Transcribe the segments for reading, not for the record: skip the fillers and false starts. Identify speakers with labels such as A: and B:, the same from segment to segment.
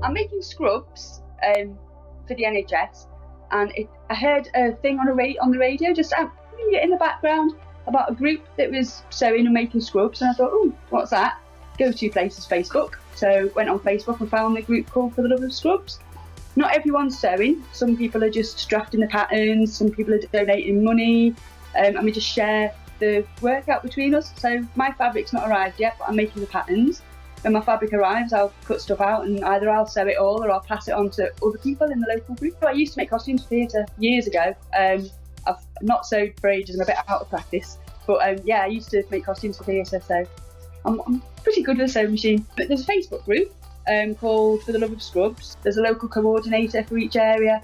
A: I'm making scrubs for the NHS, and I heard a thing on the radio just in the background about a group that was sewing and making scrubs, and I thought, oh, what's that? Go-to place is Facebook. So went on Facebook and found the group called For the Love of Scrubs. Not everyone's sewing. Some people are just drafting the patterns, some people are donating money, and we just share the work out between us. So my fabric's not arrived yet, but I'm making the patterns. When my fabric arrives, I'll cut stuff out, and either I'll sew it all or I'll pass it on to other people in the local group. I used to make costumes for theatre years ago. I've not sewed for ages, I'm a bit out of practice. But I used to make costumes for theatre, so I'm pretty good with a sewing machine. But there's a Facebook group called For the Love of Scrubs. There's a local coordinator for each area.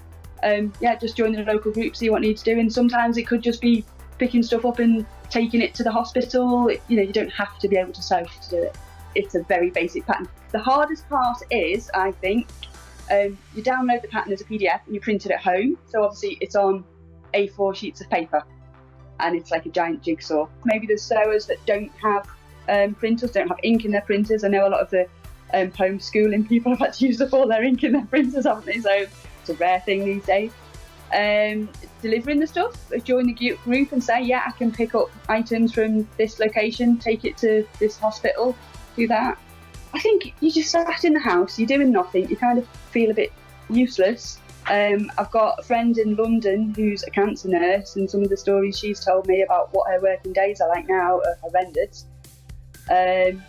A: Just join the local group, see what needs doing. Sometimes it could just be picking stuff up and taking it to the hospital. You don't have to be able to sew to do it. It's a very basic pattern. The hardest part is, I think, you download the pattern as a PDF and you print it at home. So obviously it's on A4 sheets of paper and it's like a giant jigsaw. Maybe there's sewers that don't have printers, don't have ink in their printers. I know a lot of the homeschooling people have had to use up all their ink in their printers, haven't they? So it's a rare thing these days. Delivering the stuff, join the group and say, I can pick up items from this location, take it to this hospital, do that. I think you just sat in the house, you're doing nothing, you kind of feel a bit useless. I've got a friend in London who's a cancer nurse, and some of the stories she's told me about what her working days are like now are horrendous. And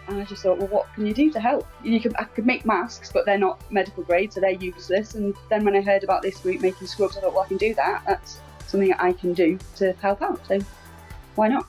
A: I just thought, well, what can you do to help? I could make masks, but they're not medical grade, so they're useless. And then when I heard about this group making scrubs, I thought, well, I can do that. That's something that I can do to help out. So why not?